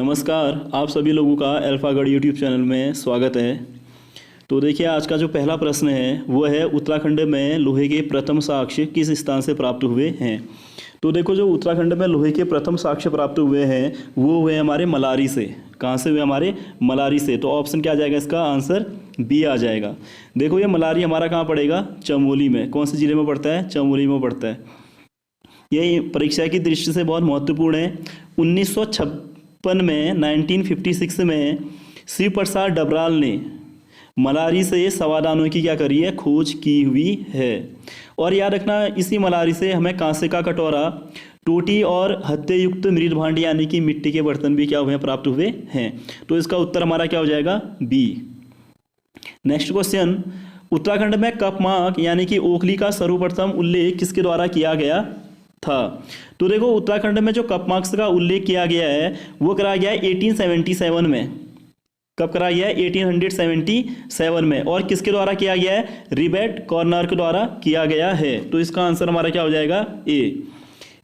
नमस्कार, आप सभी लोगों का अल्फागढ़ यूट्यूब चैनल में स्वागत है। तो देखिए, आज का जो पहला प्रश्न है वो है उत्तराखंड में लोहे के प्रथम साक्ष्य किस स्थान से प्राप्त हुए हैं। तो देखो, जो उत्तराखंड में लोहे के प्रथम साक्ष्य प्राप्त हुए हैं वो हुए हमारे मलारी से। कहाँ से हुए? हमारे मलारी से। तो ऑप्शन क्या आ जाएगा? इसका आंसर बी आ जाएगा। देखो, ये मलारी हमारा कहाँ पड़ेगा? चमोली में। कौन से जिले में पड़ता है? चमोली में पड़ता है। ये परीक्षा की दृष्टि से बहुत महत्वपूर्ण है। 1956 में 1956 में शिव प्रसाद डबराल ने मलारी से समाधानों की क्या करी है? खोज की हुई है। और याद रखना, इसी मलारी से हमें कांसे का कटोरा, टूटी और हत्थे युक्त मृद भांड यानी कि मिट्टी के बर्तन भी क्या हुए हैं? प्राप्त हुए हैं। तो इसका उत्तर हमारा क्या हो जाएगा? बी। नेक्स्ट क्वेश्चन, उत्तराखंड में कपमाक यानी कि ओखली का सर्वप्रथम उल्लेख किसके द्वारा किया गया था? तो देखो, उत्तराखंड में जो कपमार्क्स का उल्लेख किया गया है वो करा गया है 1877 में। कब करा गया है? 1877 में। और किसके द्वारा किया गया है? रिबर्ट कॉर्नर के द्वारा किया गया है। तो इसका आंसर हमारा क्या हो जाएगा? ए।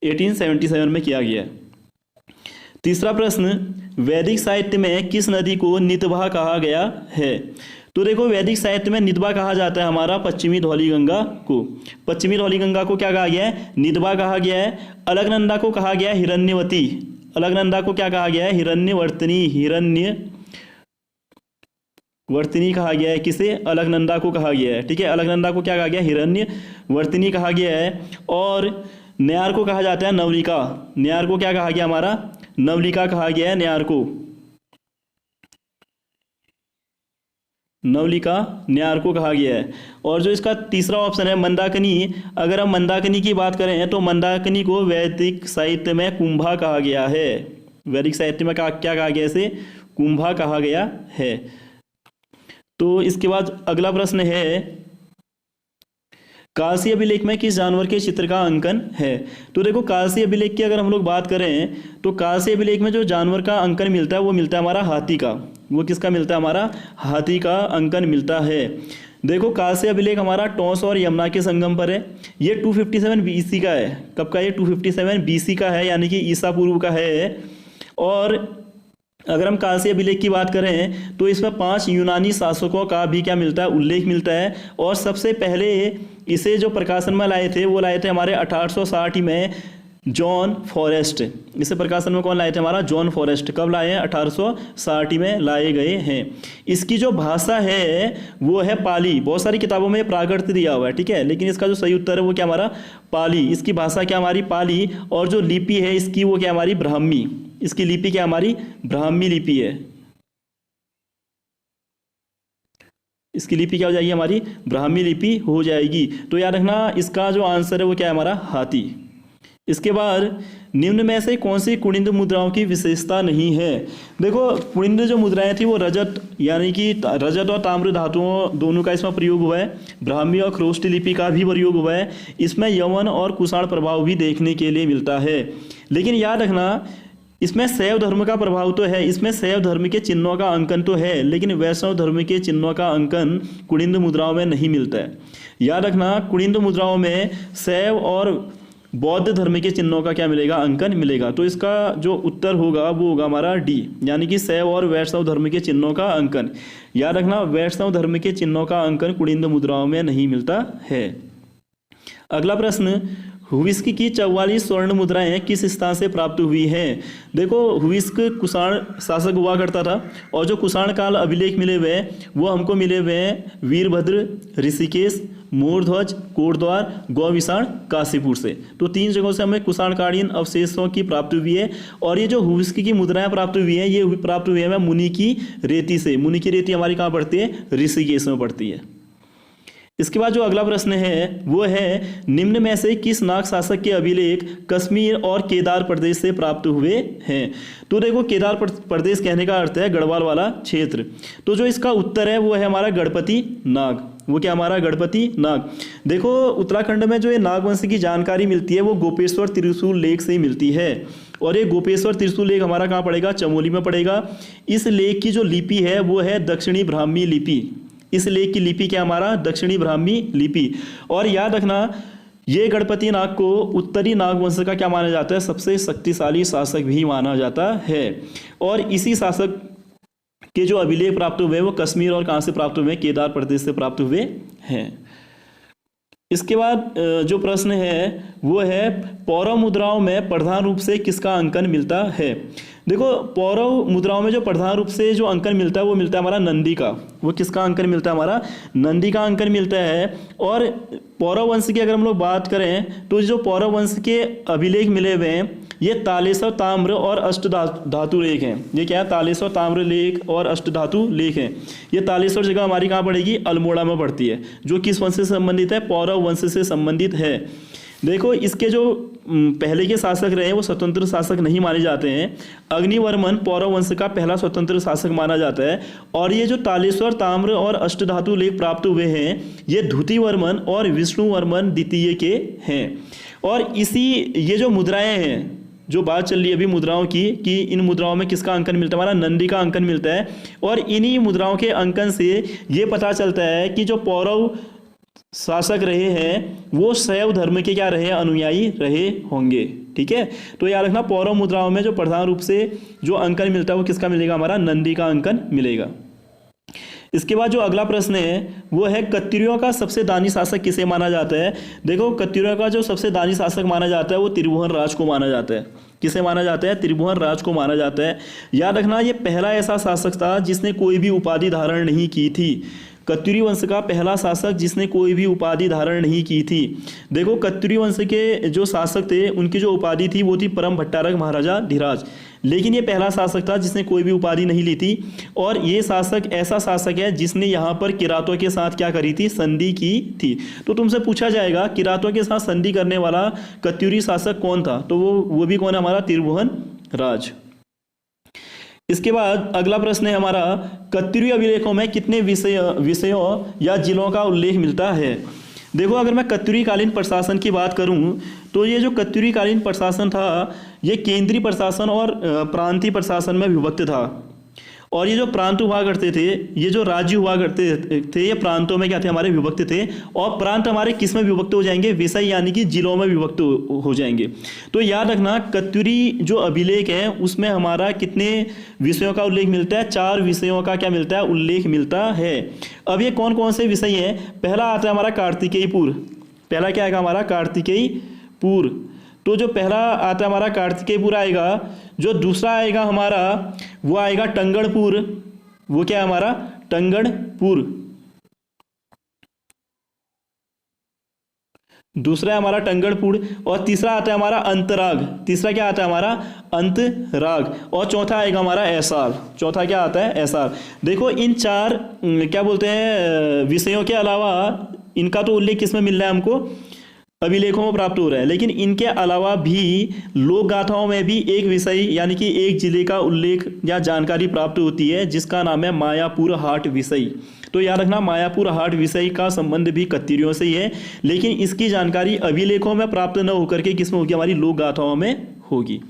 1877 में किया गया है। तीसरा प्रश्न, वैदिक साहित्य में किस नदी को नितबा कहा गया है? तो देखो, वैदिक साहित्य में नितबा कहा जाता है हमारा पश्चिमी धौलीगंगा को। पश्चिमी धौलीगंगा को क्या कहा गया है? नितबा कहा गया है। अलकनंदा को कहा गया है हिरण्यवती। अलकनंदा को क्या कहा गया है? हिरण्यवर्तनी। हिरण्यवर्तनी कहा गया है। किसे? अलकनंदा को कहा गया है। ठीक है, अलकनंदा को क्या कहा गया? हिरण्यवर्तनी कहा गया है। और न्यार को कहा जाता है नवलिका। न्यार को क्या कहा गया? हमारा नवलिका कहा गया है। न्यार को नवलिका न्यार को कहा गया है। और जो इसका तीसरा ऑप्शन है मंदाकिनी, अगर हम मंदाकिनी की बात करें तो मंदाकिनी को वैदिक साहित्य में कुंभा कहा गया है। वैदिक साहित्य में क्या कहा गया? इसे कुंभा कहा गया है। तो इसके बाद अगला प्रश्न है, कालसी अभिलेख में किस जानवर के चित्र का अंकन है? तो देखो, कालसी अभिलेख की अगर हम लोग बात करें तो कालसी अभिलेख में जो जानवर का अंकन मिलता है वो मिलता है हमारा हाथी का। वो किसका मिलता है? हमारा हाथी का अंकन मिलता है। देखो, कालसी अभिलेख हमारा टॉस और यमुना के संगम पर है। ये 257 BC का है। कब का? ये 257 BC का है, यानी कि ईसा पूर्व का है। और अगर हम कालसी अभिलेख की बात करें तो इसमें 5 यूनानी शासकों का भी क्या मिलता है? उल्लेख मिलता है। और सबसे पहले इसे जो प्रकाशन में लाए थे वो लाए थे हमारे 1860 में जॉन फॉरेस्ट। इसे प्रकाशन में कौन लाए थे? हमारा जॉन फॉरेस्ट। कब लाए हैं? 1860 में लाए गए हैं। इसकी जो भाषा है वो है पाली। बहुत सारी किताबों में प्राकृत दिया हुआ है, ठीक है, लेकिन इसका जो सही उत्तर है वो क्या? हमारा पाली। इसकी भाषा क्या? हमारी पाली। और जो लिपि है इसकी वो क्या? हमारी ब्राह्मी। इसकी लिपि क्या? हमारी ब्राह्मी लिपि है। इसकी लिपि क्या हो जाएगी? हमारी ब्राह्मी लिपि हो जाएगी। तो याद रखना, इसका जो आंसर है वो क्या है? हमारा हाथी। इसके बाद, निम्न में से कौन सी कुनिंद मुद्राओं की विशेषता नहीं है? देखो, कुनिंद जो मुद्राएं थी वो रजत यानी कि रजत और ताम्र धातुओं दोनों का इसमें प्रयोग हुआ है। ब्राह्मी और ख्रोष्ट लिपि का भी प्रयोग हुआ है। इसमें यवन और कुषाण प्रभाव भी देखने के लिए मिलता है। लेकिन याद रखना, इसमें शैव धर्म का प्रभाव तो है, इसमें शैव धर्म के चिन्हों का अंकन तो है, लेकिन वैष्णव धर्म के चिन्हों का अंकन कुनिंद मुद्राओं में नहीं मिलता है। याद रखना, कुनिंद मुद्राओं में शैव और बौद्ध धर्म के चिन्हों का क्या मिलेगा? अंकन मिलेगा। तो इसका जो उत्तर होगा वो होगा हमारा डी, यानी कि शैव और वैष्णव धर्म के चिन्हों का अंकन। याद रखना, वैष्णव धर्म के चिन्हों का अंकन कुनिंद मुद्राओं में नहीं मिलता है। अगला प्रश्न, हुविस्क की 44 स्वर्ण मुद्राएं किस स्थान से प्राप्त हुई हैं? देखो, हुविस्क कुषाण शासक हुआ करता था। और जो कुषाण काल अभिलेख मिले हुए वो हमको मिले हुए हैं वीरभद्र, ऋषिकेश, मोरध्वज, कोटद्वार, गौविषाण, काशीपुर से। तो 3 जगहों से हमें कुषाणकालीन अवशेषों की प्राप्ति हुई है। और ये जो हुविस्क की मुद्राएं प्राप्त हुई हैं ये प्राप्त हुई है हमें मुनि की रेती से। मुनि की रेती हमारी कहाँ पड़ती है? ऋषिकेश में पड़ती है। इसके बाद जो अगला प्रश्न है वो है, निम्न में से किस नाग शासक के अभिलेख कश्मीर और केदार प्रदेश से प्राप्त हुए हैं? तो देखो, केदार प्रदेश कहने का अर्थ है गढ़वाल वाला क्षेत्र। तो जो इसका उत्तर है वो है हमारा गणपति नाग। वो क्या? हमारा गणपति नाग। देखो, उत्तराखंड में जो ये नागवंश की जानकारी मिलती है वो गोपेश्वर त्रिशूल लेक से ही मिलती है। और ये गोपेश्वर त्रिशूल लेक हमारा कहाँ पड़ेगा? चमोली में पड़ेगा। इस लेक की जो लिपि है वो है दक्षिणी ब्राह्मी लिपि। इस लेख की लिपि क्या? हमारा दक्षिणी ब्राह्मी लिपि। और याद रखना, ये गणपति नाग को उत्तरी नाग वंश का क्या माना जाता है, सबसे शक्तिशाली शासक भी माना जाता है। और इसी शासक के जो अभिलेख प्राप्त हुए वो कश्मीर और कहाँ से प्राप्त हुए, केदार प्रदेश से प्राप्त हुए हैं। इसके बाद जो प्रश्न है वो है पौरव मुद्राओं में प्रधान रूप से किसका अंकन मिलता है। देखो पौरव मुद्राओं में जो प्रधान रूप से जो अंकन मिलता है वो मिलता है हमारा नंदी का। वो किसका अंकन मिलता है, हमारा नंदी का अंकन मिलता है। और पौरव वंश की अगर हम लोग बात करें तो जो पौरव वंश के अभिलेख मिले हुए हैं ये तालेश्वर ताम्र और अष्टधातु लेख हैं। ये क्या है, तालेश्वर ताम्र लेख और अष्टधातु लेख हैं। ये तालेश्वर जगह हमारी कहाँ पड़ेगी, अल्मोड़ा में पड़ती है, जो किस वंश से संबंधित है, पौरव वंश से संबंधित है। देखो इसके जो पहले के शासक रहे वो स्वतंत्र शासक नहीं माने जाते हैं। अग्निवर्मन पौरव वंश का पहला स्वतंत्र शासक माना जाता है। और ये जो तालेश्वर ताम्र और अष्टधातु लेख प्राप्त हुए हैं ये धुतिवर्मन और विष्णुवर्मन द्वितीय के हैं। और इसी ये जो मुद्राएं हैं, जो बात चल रही है अभी मुद्राओं की, कि इन मुद्राओं में किसका अंकन मिलता है, हमारा नंदी का अंकन मिलता है। और इन्हीं मुद्राओं के अंकन से ये पता चलता है कि जो पौरव शासक रहे हैं वो शैव धर्म के क्या रहे, अनुयायी रहे होंगे। ठीक है, तो याद रखना पौरव मुद्राओं में जो प्रधान रूप से जो अंकन मिलता है वो किसका मिलेगा, हमारा नंदी का अंकन मिलेगा। इसके बाद जो अगला प्रश्न है वो है कत्यूरियों का सबसे दानी शासक किसे माना जाता है। देखो कत्यूरियों का जो सबसे दानी शासक माना जाता है वो त्रिभुवन राज को माना जाता है। किसे माना जाता है, त्रिभुवन राज को माना जाता है। याद रखना ये पहला ऐसा शासक था जिसने कोई भी उपाधि धारण नहीं की थी। कत्यूरी वंश का पहला शासक जिसने कोई भी उपाधि धारण नहीं की थी। देखो कत्यूरी वंश के जो शासक थे उनकी जो उपाधि थी वो थी परम भट्टारक महाराजा धीराज, लेकिन ये पहला शासक था जिसने कोई भी उपाधि नहीं ली थी। और ये शासक ऐसा शासक है जिसने यहाँ पर किरातों के साथ क्या करी थी, संधि की थी। तो तुमसे पूछा जाएगा किरातों के साथ संधि करने वाला कत्यूरी शासक कौन था, तो वो भी कौन है, हमारा त्रिभुवन राज। इसके बाद अगला प्रश्न है हमारा कत्यूरी अभिलेखों में कितने विषयों या जिलों का उल्लेख मिलता है। देखो अगर मैं कत्यूरी कालीन प्रशासन की बात करूं तो ये जो कत्यूरी कालीन प्रशासन था ये केंद्रीय प्रशासन और प्रांतीय प्रशासन में विभक्त था। और ये जो प्रांत हुआ करते थे, ये जो राज्य हुआ करते थे, ये प्रांतों में क्या थे, हमारे विभक्त थे। और प्रांत हमारे किस में विभक्त हो जाएंगे, विषय यानी कि जिलों में विभक्त हो जाएंगे। तो याद रखना कत्यूरी जो अभिलेख है उसमें हमारा कितने विषयों का उल्लेख मिलता है, 4 विषयों का क्या मिलता है, उल्लेख मिलता है। अब ये कौन कौन से विषय हैं, पहला आता है हमारा कार्तिकेयपुर। पहला क्या आएगा हमारा, कार्तिकेयपुर। तो जो पहला आता है हमारा कार्तिकेयपुर आएगा। जो दूसरा आएगा हमारा वो आएगा टंगड़पुर। वो क्या है हमारा, टंगड़पुर। दूसरा है हमारा टंगड़पुर। और तीसरा आता है हमारा अंतराग। तीसरा क्या आता है हमारा, अंतराग। और चौथा आएगा हमारा ऐसार। चौथा क्या आता है, ऐसार। देखो इन 4 क्या बोलते हैं विषयों के अलावा इनका तो उल्लेख किसमें मिल रहा है हमको, अभिलेखों में प्राप्त हो रहा है। लेकिन इनके अलावा भी लोक गाथाओं में भी एक विषय यानी कि एक जिले का उल्लेख या जानकारी प्राप्त होती है जिसका नाम है मायापुर हाट विषय। तो याद रखना मायापुर हाट विषय का संबंध भी कत्यूरियों से ही है, लेकिन इसकी जानकारी अभिलेखों में प्राप्त न होकर के किसमें होगी, हमारी लोक गाथाओं में होगी।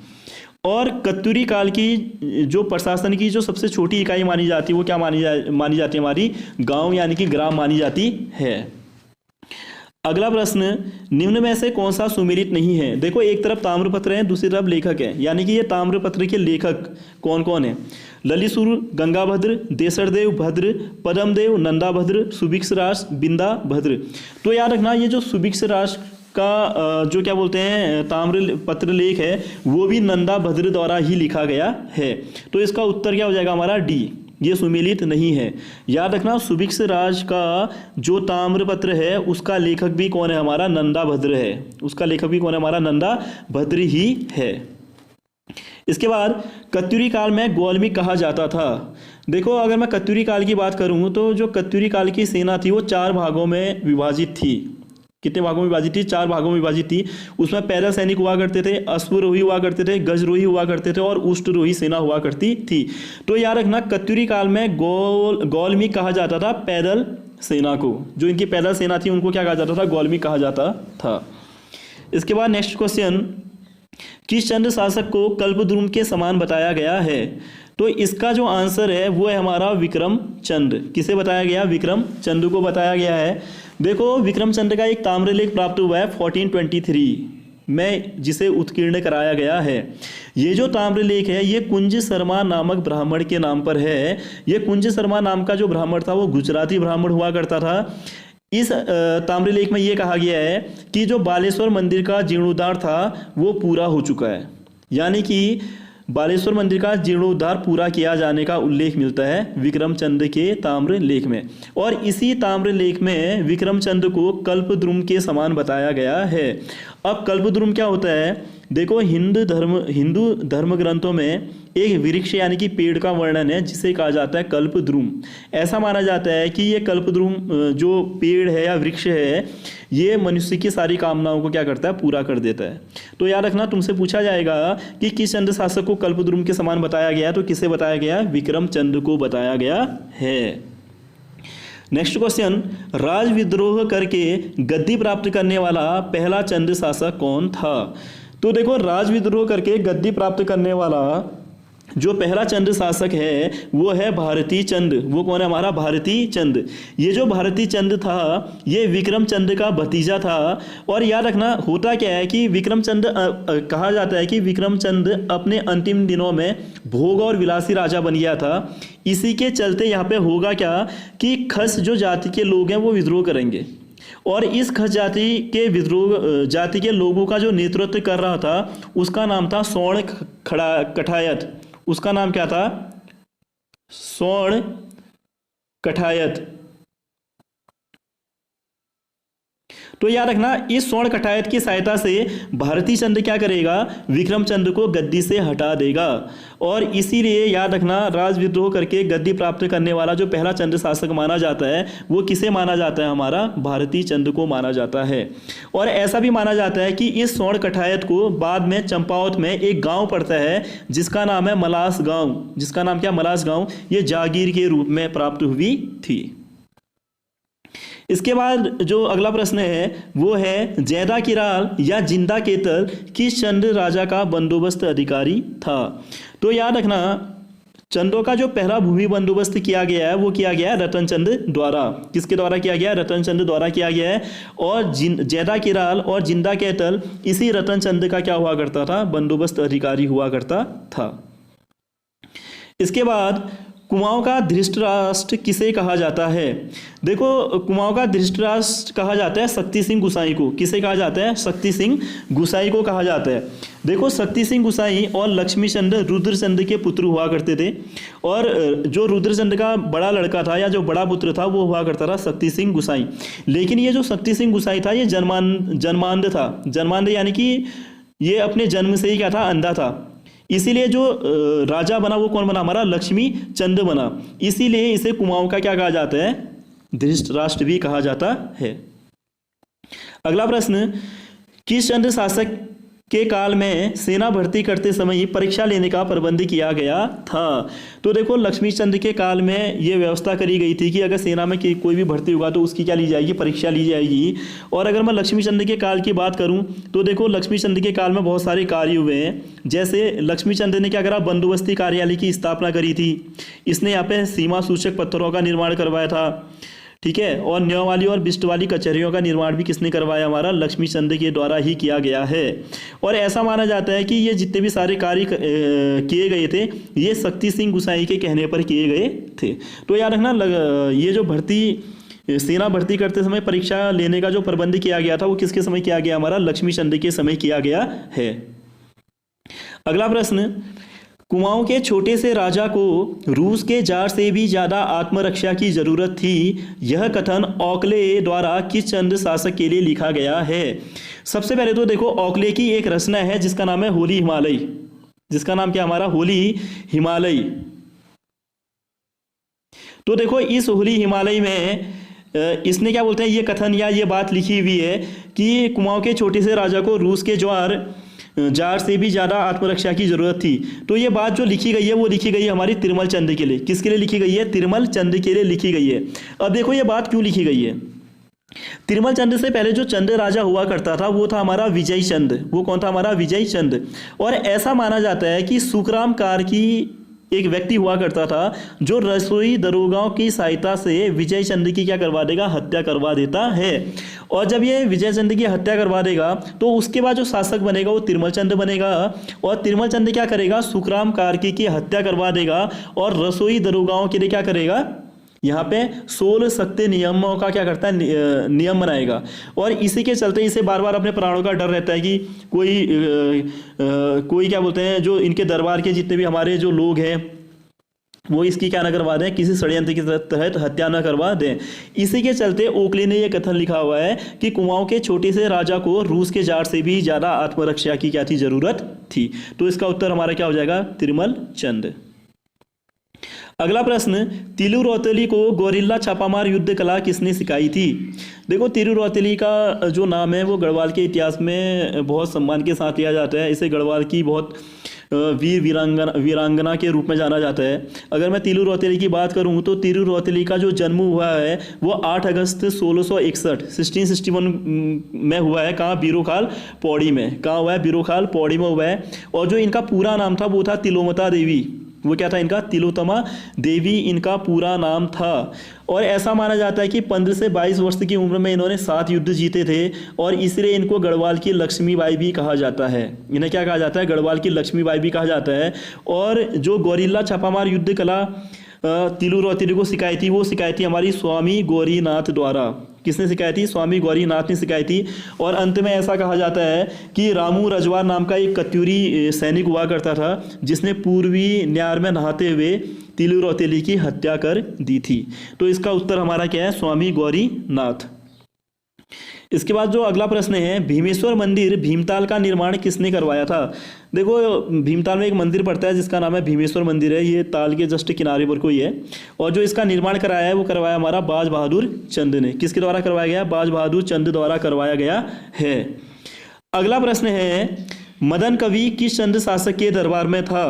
और कत्यूरी काल की जो प्रशासन की जो सबसे छोटी इकाई मानी जाती है वो क्या मानी जाती है, हमारी गाँव यानी कि ग्राम मानी जाती है। अगला प्रश्न, निम्न में से कौन सा सुमेलित नहीं है। देखो एक तरफ ताम्रपत्र है, दूसरी तरफ लेखक है, यानी कि ये ताम्रपत्र के लेखक कौन कौन है, ललितसुर, गंगाभद्र, देसरदेव भद्र, पद्मदेव, नंदाभद्र, सुभिक्षराज, बिंदाभद्र। तो याद रखना ये जो सुभिक्षराज का जो क्या बोलते हैं ताम्रपत्र लेख है वो भी नंदाभद्र द्वारा ही लिखा गया है। तो इसका उत्तर क्या हो जाएगा हमारा, डी, ये सुमेलित नहीं है। याद रखना सुभिक्षराज का जो ताम्रपत्र है उसका लेखक भी कौन है, हमारा नंदाभद्र है। उसका लेखक भी कौन है, हमारा नंदाभद्र ही है। इसके बाद कत्यूरी काल में ग्वाल्मीकि कहा जाता था। देखो अगर मैं कत्यूरी काल की बात करूं तो जो कत्यूरी काल की सेना थी वो 4 भागों में विभाजित थी। कितने भागों में विभाजित थी, 4 भागों में विभाजित थी। उसमें पैदल सैनिक हुआ करते थे, अश्वरोही हुआ करते थे, गजरोही हुआ करते थे और उष्टरोही सेना हुआ करती थी। तो याद रखना कत्यूरी काल में ग्वाल्मीकि कहा जाता था पैदल सेना को। जो इनकी पैदल सेना थी उनको क्या कहा जाता था, ग्वाल्मीकि कहा जाता था। इसके बाद नेक्स्ट क्वेश्चन, किस चंद्र शासक को कल्पद्रुम के समान बताया गया है। तो इसका जो आंसर है वो है हमारा विक्रम चंद्र। किसे बताया गया? विक्रम चंद्र को बताया गया है। देखो विक्रम चंद्र का एक ताम्रलेख प्राप्त हुआ है 1423 में, जिसे उत्कीर्ण कराया गया है। ये जो ताम्रलेख है ये कुंज शर्मा नामक ब्राह्मण के नाम पर है। ये कुंज शर्मा नाम का जो ब्राह्मण था वो गुजराती ब्राह्मण हुआ करता था। इस ताम्रलेख में ये कहा गया है कि जो बालेश्वर मंदिर का जीर्णोद्धार था वो पूरा हो चुका है, यानी कि बालेश्वर मंदिर का जीर्णोद्धार पूरा किया जाने का उल्लेख मिलता है विक्रम चंद्र के ताम्रलेख में। और इसी ताम्रलेख में विक्रम चंद्र को कल्पद्रुम के समान बताया गया है। अब कल्पद्रुम क्या होता है? देखो हिंदू धर्म ग्रंथों में एक वृक्ष यानी कि पेड़ का वर्णन है जिसे कहा जाता है कल्पद्रुम। ऐसा माना जाता है कि ये कल्पद्रुम जो पेड़ है या वृक्ष है ये मनुष्य की सारी कामनाओं को क्या करता है? पूरा कर देता है। तो याद रखना, तुमसे पूछा जाएगा कि किस चंद्र शासक को कल्पद्रुम के समान बताया गया, तो किसे बताया गया? विक्रम चंद्र को बताया गया है। नेक्स्ट क्वेश्चन, राज विद्रोह करके गद्दी प्राप्त करने वाला पहला चंद्र शासक कौन था? तो देखो राज विद्रोह करके गद्दी प्राप्त करने वाला जो पहला चंद्र शासक है वो है भारती चंद्र। वो कौन है? हमारा भारती चंद्र। ये जो भारती चंद्र था ये विक्रम चंद्र का भतीजा था। और याद रखना होता क्या है कि विक्रम चंद्र कहा जाता है कि विक्रम चंद्र अपने अंतिम दिनों में भोग और विलासी राजा बन गया था। इसी के चलते यहाँ पे होगा क्या कि खस जो जाति के लोग हैं वो विद्रोह करेंगे, और इस खस जाति के विद्रोह जाति के लोगों का जो नेतृत्व कर रहा था उसका नाम था स्वर्ण कठायत। उसका नाम क्या था? स्वर्ण कठायत। तो याद रखना इस स्वर्ण कठायत की सहायता से भारती चंद्र क्या करेगा? विक्रम चंद्र को गद्दी से हटा देगा। और इसीलिए याद रखना राज विद्रोह करके गद्दी प्राप्त करने वाला जो पहला चंद्र शासक माना जाता है वो किसे माना जाता है? हमारा भारती चंद्र को माना जाता है। और ऐसा भी माना जाता है कि इस स्वर्ण कठायत को बाद में चंपावत में एक गांव पड़ता है जिसका नाम है मलास गांव। जिसका नाम क्या? मलास गांव। ये जागीर के रूप में प्राप्त हुई थी। इसके बाद जो अगला प्रश्न है वो है जैदा किराल या जिंदा केतल किस चंद्र राजा का बंदोबस्त अधिकारी था? तो याद रखना चंद्रों का जो पहला भूमि बंदोबस्त किया गया है वो किया गया है रतन चंद्र द्वारा। किसके द्वारा किया गया है? रतन चंद्र द्वारा किया गया है। और जैदा किराल और जिंदा केतल इसी रतन चंद्र का क्या हुआ करता था? बंदोबस्त अधिकारी हुआ करता था। इसके बाद कुमाऊं का धृतराष्ट्र किसे कहा जाता है? देखो कुमाऊं का धृतराष्ट्र कहा जाता है शक्ति सिंह गुसाई को। किसे कहा जाता है? शक्ति सिंह गुसाई को कहा जाता है। देखो शक्ति सिंह गुसाई और लक्ष्मी चंद्र रुद्रचंद्र के पुत्र हुआ करते थे। और जो रुद्रचंद्र का बड़ा लड़का था या जो बड़ा पुत्र था वो हुआ करता था शक्ति सिंह गुसाई। लेकिन ये जो शक्ति सिंह गुसाई था ये जन्मांध था। जन्मांध यानी कि ये अपने जन्म से ही क्या था? अंधा था। इसीलिए जो राजा बना वो कौन बना? हमारा लक्ष्मी चंद्र बना। इसीलिए इसे कुमाऊं का क्या कहा जाता है? धृतराष्ट्र भी कहा जाता है। अगला प्रश्न, किस चंद्र शासक के काल में सेना भर्ती करते समय ही परीक्षा लेने का प्रबंध किया गया था? तो देखो लक्ष्मी चंद्र के काल में ये व्यवस्था करी गई थी कि अगर सेना में कोई भी भर्ती होगा तो उसकी क्या ली जाएगी? परीक्षा ली जाएगी। और अगर मैं लक्ष्मी चंद्र के काल की बात करूं तो देखो लक्ष्मी चंद्र के काल में बहुत सारे कार्य हुए हैं। जैसे लक्ष्मी चंद्र ने क्या करा? बंदोबस्ती कार्यालय की स्थापना करी थी। इसने यहाँ पे सीमा सूचक पत्थरों का निर्माण करवाया था, ठीक है। और न्यों वाली और बिस्ट वाली कचहरियों का निर्माण भी किसने करवाया? हमारा लक्ष्मी चंद्र के द्वारा ही किया गया है। और ऐसा माना जाता है कि ये जितने भी सारे कार्य किए गए थे ये शक्ति सिंह गुसाई के कहने पर किए गए थे। तो याद रखना ये जो सेना भर्ती करते समय परीक्षा लेने का जो प्रबंध किया गया था वो किसके समय किया गया? हमारा लक्ष्मी चंद्र के समय किया गया है। अगला प्रश्न, कुमाऊं के छोटे से राजा को रूस के जार से भी ज्यादा आत्मरक्षा की जरूरत थी। यह कथन औकले द्वारा किस चंद्र शासक के लिए लिखा गया है? सबसे पहले तो देखो औकले की एक रचना है जिसका नाम है होली हिमालय। जिसका नाम क्या? हमारा होली हिमालय। तो देखो इस होली हिमालय में इसने क्या बोलते हैं ये कथन या ये बात लिखी हुई है कि कुमाऊं के छोटे से राजा को रूस के जार से भी ज़्यादा आत्मरक्षा की ज़रूरत थी। तो ये बात जो लिखी गई है वो लिखी गई है हमारी तिरुमल चंद के लिए। किसके लिए लिखी गई है? तिरुमल चंद के लिए लिखी गई है। अब देखो ये बात क्यों लिखी गई है। तिरुमल चंद से पहले जो चंद राजा हुआ करता था वो था हमारा विजय चंद। वो कौन था? हमारा विजय चंद। और ऐसा माना जाता है कि सुखराम कार की एक व्यक्ति हुआ करता था जो रसोई दरोगाओं की सहायता से विजय चंद की क्या करवा देगा, हत्या करवा देता है। और जब ये विजय चंद की हत्या करवा देगा तो उसके बाद जो शासक बनेगा वो तिरुमल चंद बनेगा। और तिरुमल चंद क्या करेगा, सुखराम कार्की की हत्या करवा देगा और रसोई दरोगाओं के लिए क्या करेगा, यहाँ पे 16 सख्त नियमों का क्या करता है, नियम बनाएगा। और इसी के चलते इसे बार बार अपने प्राणों का डर रहता है कि कोई क्या बोलते हैं, जो इनके दरबार के जितने भी हमारे जो लोग हैं वो इसकी क्या ना करवा दें, किसी षड्यंत्र के तहत हत्या न करवा दें। इसी के चलते ओकली ने यह कथन लिखा हुआ है कि कुमाऊं के छोटे से राजा को रूस के जार से भी ज़्यादा आत्मरक्षा की क्या थी, जरूरत थी। तो इसका उत्तर हमारा क्या हो जाएगा, तिरुमल चंद। अगला प्रश्न, तिलु रौतेली को गोरिल्ला छापामार युद्ध कला किसने सिखाई थी। देखो तिलु रौतेली का जो नाम है वो गढ़वाल के इतिहास में बहुत सम्मान के साथ लिया जाता है। इसे गढ़वाल की बहुत वीरांगना के रूप में जाना जाता है। अगर मैं तिलु रौतेली की बात करूं तो तिलु रौतेली का जो जन्म हुआ है वो 8 अगस्त 1661 में हुआ है। कहाँ, बीरोखाल पौड़ी में। कहाँ हुआ है, बीरोखाल पौड़ी में हुआ है। और जो इनका पूरा नाम था वो था तिलोमता देवी। वो क्या था इनका, तिलोत्तमा देवी इनका पूरा नाम था। और ऐसा माना जाता है कि 15 से 22 वर्ष की उम्र में इन्होंने 7 युद्ध जीते थे और इसलिए इनको गढ़वाल की लक्ष्मीबाई भी कहा जाता है। इन्हें क्या कहा जाता है, गढ़वाल की लक्ष्मीबाई भी कहा जाता है। और जो गोरिल्ला छापामार युद्ध कला तिलु रौतेली को सिखाई थी वो सिखाई थी हमारी स्वामी गौरीनाथ द्वारा। किसने सिखाई थी, स्वामी गौरीनाथ ने सिखाई थी। और अंत में ऐसा कहा जाता है कि रामू रजवार नाम का एक कत्यूरी सैनिक हुआ करता था जिसने पूर्वी न्यार में नहाते हुए तिलु रौतेली की हत्या कर दी थी। तो इसका उत्तर हमारा क्या है, स्वामी गौरीनाथ। इसके बाद जो अगला प्रश्न है, भीमेश्वर मंदिर भीमताल का निर्माण किसने करवाया था। देखो भीमताल में एक मंदिर पड़ता है जिसका नाम है भीमेश्वर मंदिर है। ये ताल के जस्ट किनारे पर कोई है। और जो इसका निर्माण कराया है वो करवाया हमारा बाज बहादुर चंद ने। किसके द्वारा करवाया गया, बाज बहादुर चंद द्वारा करवाया गया है। अगला प्रश्न है, मदन कवि किस चंद शासक के दरबार में था।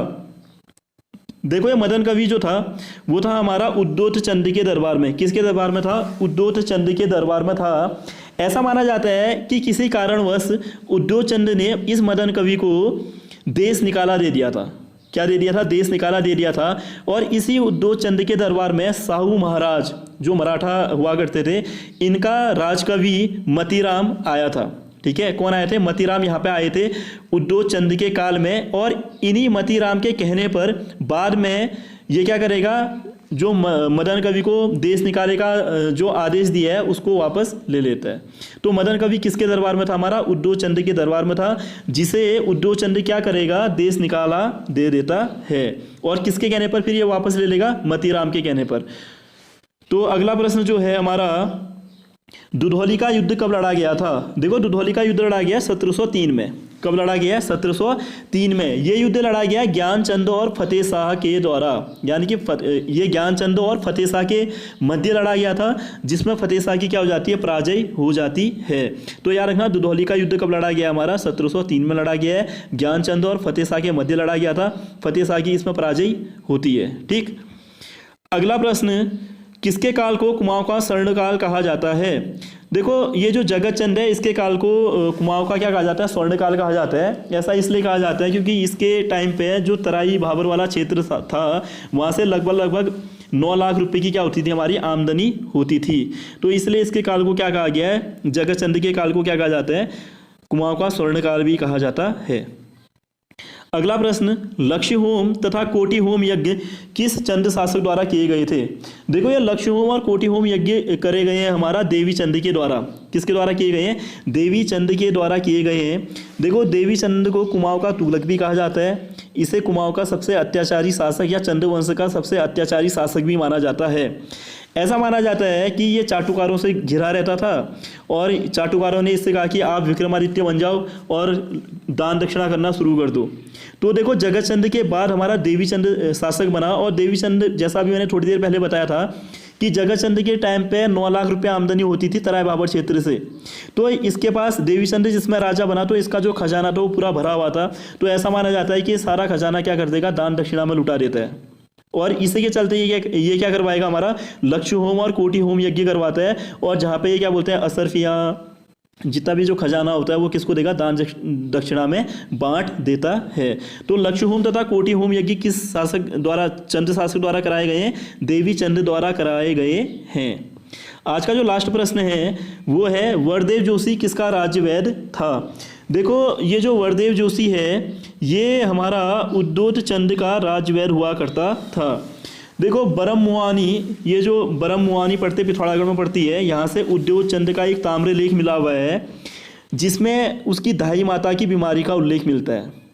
देखो ये मदन कवि जो था वो था हमारा उद्योत चंद के दरबार में। किसके दरबार में था, उद्योत चंद के दरबार में था। ऐसा माना जाता है कि किसी कारणवश उद्योत चंद ने इस मदन कवि को देश निकाला दे दिया था। क्या दे दिया था, देश निकाला दे दिया था। और इसी उद्योत चंद के दरबार में साहू महाराज जो मराठा हुआ करते थे, इनका राजकवि मतीराम आया था। ठीक है, कौन आए थे, मतीराम यहाँ पे आए थे उद्योत चंद के काल में। और इन्हीं मतीराम के कहने पर बाद में ये क्या करेगा, जो मदन कवि को देश निकाले का जो आदेश दिया है उसको वापस ले लेता है। तो मदन कवि किसके दरबार में था, हमारा उद्योत चंद के दरबार में था, जिसे उद्योत चंद क्या करेगा, देश निकाला दे देता है। और किसके कहने पर फिर ये वापस ले लेगा, मतीराम के कहने पर। तो अगला प्रश्न जो है हमारा, दुधौली का युद्ध कब लड़ा गया था। देखो दुधौली का युद्ध लड़ा गया 1703 में। कब लड़ा गया, 1703 में। ये युद्ध लड़ा गया ज्ञानचंद और फतेह शाह के द्वारा। यानी कि ये ज्ञानचंद और फतेह शाह के मध्य लड़ा गया था, जिसमें फतेह शाह की क्या हो जाती है, पराजय हो जाती है। तो याद रखना दुधौली का युद्ध कब लड़ा गया, हमारा 1703 में लड़ा गया है। ज्ञानचंद और फतेह शाह के मध्य लड़ा गया था। फतेह शाह की इसमें पराजय होती है। ठीक, अगला प्रश्न, किसके काल को कुमाऊं का स्वर्णकाल कहा जाता है। देखो ये जो जगत चंद है इसके काल को कुमाऊं का क्या कहा जाता है, स्वर्णकाल कहा जाता है। ऐसा इसलिए कहा जाता है क्योंकि इसके टाइम पे जो तराई भाबर वाला क्षेत्र था वहाँ से लगभग 9 लाख रुपए की क्या होती थी, हमारी आमदनी होती थी। तो इसलिए इसके काल को क्या कहा गया है, जगत चंद के काल को क्या कहा जाता है, कुमाऊं का स्वर्णकाल भी कहा जाता है। अगला प्रश्न, लक्ष्य होम तथा कोटि होम यज्ञ किस चंद शासक द्वारा किए गए थे। देखो ये लक्ष्य होम और कोटि होम यज्ञ करे गए हैं हमारा देवी चंद के द्वारा। किसके द्वारा किए गए हैं, देवी चंद के द्वारा किए गए हैं। देखो देवी चंद को कुमाऊं का तुगलक भी कहा जाता है। इसे कुमाऊं का सबसे अत्याचारी शासक या चंद वंश का सबसे अत्याचारी शासक भी माना जाता है। ऐसा माना जाता है कि ये चाटुकारों से घिरा रहता था और चाटुकारों ने इससे कहा कि आप विक्रमादित्य बन जाओ और दान दक्षिणा करना शुरू कर दो। तो देखो जगत चंद के बाद हमारा देवी चंद शासक बना। और देवी चंद जैसा भी मैंने थोड़ी देर पहले बताया था कि जगत चंद के टाइम पे 9 लाख रुपए आमदनी होती थी तराई भाबर क्षेत्र से। तो इसके पास देवी चंद जिसमें राजा बना तो इसका जो खजाना था वो पूरा भरा हुआ था। तो ऐसा माना जाता है कि सारा खजाना क्या कर देगा, दान दक्षिणा में लुटा देता है। और इसी के चलते ये क्या करवाएगा, हमारा लक्ष्य होम और कोटि होम यज्ञ करवाता है। और जहाँ पे ये क्या बोलते हैं, असरफियाँ जितना भी जो खजाना होता है वो किसको देगा, दान दक्षिणा में बांट देता है। तो लक्ष्य होम तथा कोटि होम यज्ञ किस शासक द्वारा, चंद्र शासक द्वारा कराए गए हैं, देवी चंद्र द्वारा कराए गए हैं। आज का जो लास्ट प्रश्न है वो है वरदेव जोशी किसका राज्य वैद्य था। देखो ये जो वरदेव जोशी है ये हमारा उद्योत चंद का राज्य वैद्य हुआ करता था। देखो बरम मुआनी, ये जो बरम मुआनी पढ़ते पिथौरागढ़ में पड़ती है, यहाँ से उद्योत चंद का एक ताम्र लेख मिला हुआ है जिसमें उसकी दाई माता की बीमारी का उल्लेख मिलता है।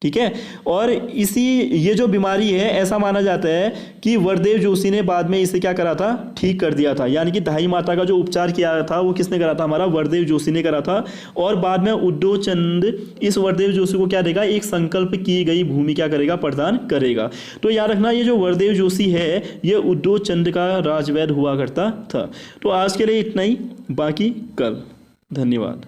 ठीक है, और इसी ये जो बीमारी है ऐसा माना जाता है कि वरदेव जोशी ने बाद में इसे क्या करा था, ठीक कर दिया था। यानी कि दाई माता का जो उपचार किया था वो किसने करा था, हमारा वरदेव जोशी ने करा था। और बाद में उद्योत चंद इस वरदेव जोशी को क्या देगा, एक संकल्प की गई भूमि क्या करेगा, प्रदान करेगा। तो याद रखना ये जो वरदेव जोशी है ये उद्योत चंद का राजवैद्य हुआ करता था। तो आज के लिए इतना ही, बाकी कल। धन्यवाद।